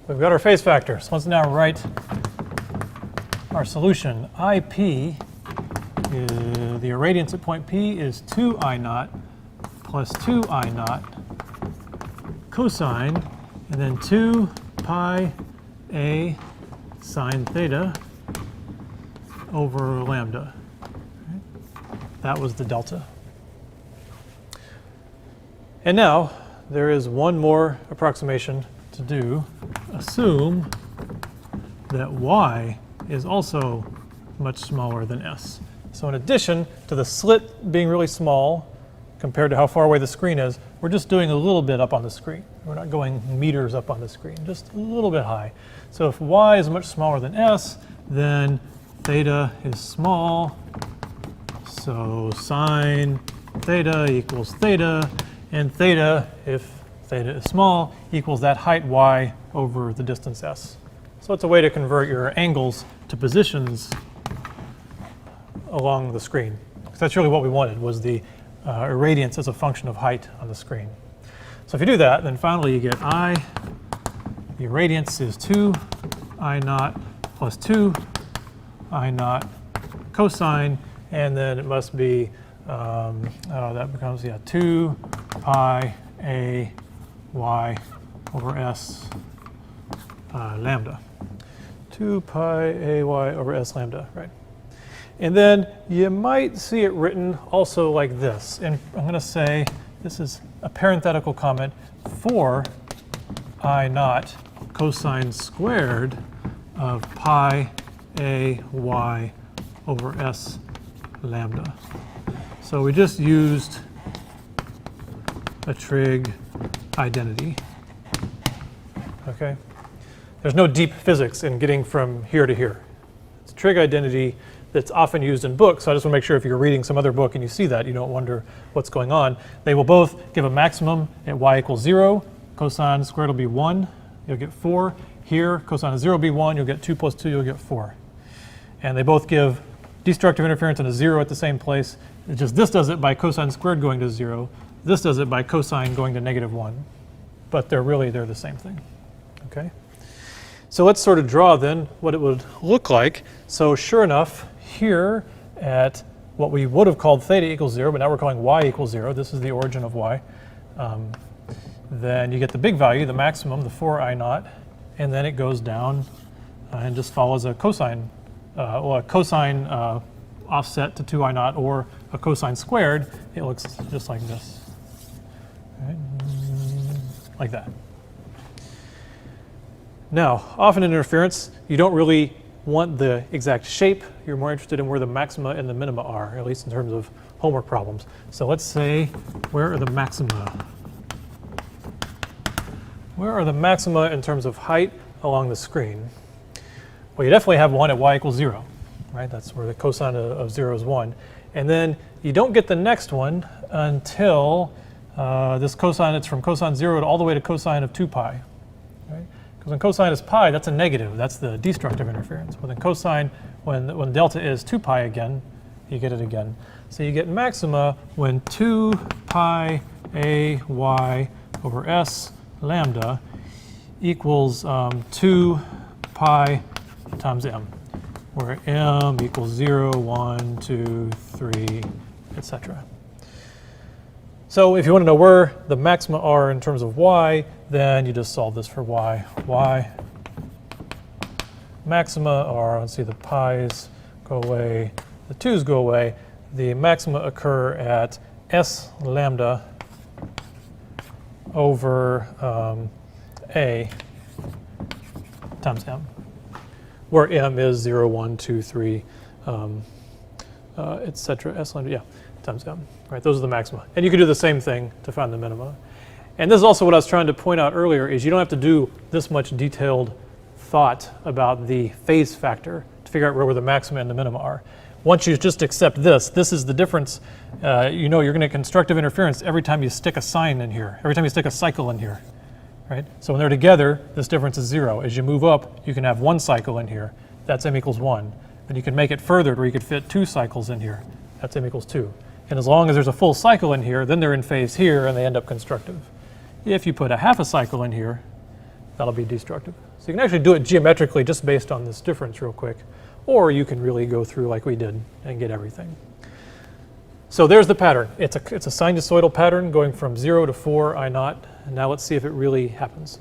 we've got our phase factor. So let's now write our solution. IP, the irradiance at point P is 2 I naught plus 2 I naught cosine, and then 2 pi A sine theta over lambda. That was the delta. And now there is one more approximation to do. Assume that y is also much smaller than s. So in addition to the slit being really small compared to how far away the screen is, we're just doing a little bit up on the screen. We're not going meters up on the screen, just a little bit high. So if y is much smaller than s, then theta is small. So sine theta equals theta, and theta, if theta is small, equals that height y over the distance s. So it's a way to convert your angles to positions along the screen. Because that's really what we wanted, was the irradiance as a function of height on the screen. So if you do that, then finally you get I, the irradiance is 2 I naught plus 2 I naught cosine, and then it must be, that becomes, 2 pi A y over s lambda. 2 pi A y over s lambda, right? And then you might see it written also like this. And I'm going to say, this is a parenthetical comment, 4 I naught cosine squared of pi A y over s lambda. So we just used a trig identity. Okay? There's no deep physics in getting from here to here. It's a trig identity that's often used in books, so I just want to make sure if you're reading some other book and you see that, you don't wonder what's going on. They will both give a maximum at y equals 0. Cosine squared will be 1. You'll get 4. Here, cosine of 0 will be 1. You'll get 2 plus 2. You'll get 4. And they both give destructive interference and a 0 at the same place. It's just this does it by cosine squared going to 0. This does it by cosine going to -1. But they're the same thing. Okay? So let's sort of draw then what it would look like. So sure enough, here at what we would have called theta equals 0, but now we're calling y equals 0. This is the origin of y. Then you get the big value, the maximum, the 4 I naught, and then it goes down and just follows a cosine, offset to 2 I naught, or a cosine squared. It looks just like this, right? Like that. Now, often in interference, you don't really want the exact shape. You're more interested in where the maxima and the minima are, at least in terms of homework problems. So let's say, where are the maxima? Where are the maxima in terms of height along the screen? Well, you definitely have one at y equals 0, right? That's where the cosine of 0 is 1. And then you don't get the next one until this cosine, it's from cosine 0 all the way to cosine of 2 pi, right? Because when cosine is pi, that's a negative. That's the destructive interference. But then cosine, when delta is 2 pi again, you get it again. So you get maxima when 2 pi A y over s lambda equals 2 pi times m, where m equals 0, 1, 2, 3, etc. So if you want to know where the maxima are in terms of y, then you just solve this for y. Y maxima are, let's see, the pi's go away, the 2's go away. The maxima occur at s lambda over a times m, where m is 0, 1, 2, 3, etc. S lambda, times m. Right, those are the maxima. And you can do the same thing to find the minima. And this is also what I was trying to point out earlier, is you don't have to do this much detailed thought about the phase factor to figure out where the maxima and the minima are. Once you just accept this is the difference. You know you're going to get constructive interference every time you stick a sign in here, every time you stick a cycle in here. Right? So when they're together, this difference is 0. As you move up, you can have 1 cycle in here. That's m equals 1. Then you can make it further where you could fit 2 cycles in here. That's m equals 2. And as long as there's a full cycle in here, then they're in phase here and they end up constructive. If you put a half a cycle in here, that'll be destructive. So you can actually do it geometrically just based on this difference real quick, or you can really go through like we did and get everything. So there's the pattern. It's a sinusoidal pattern going from 0 to 4 I naught, and now let's see if it really happens.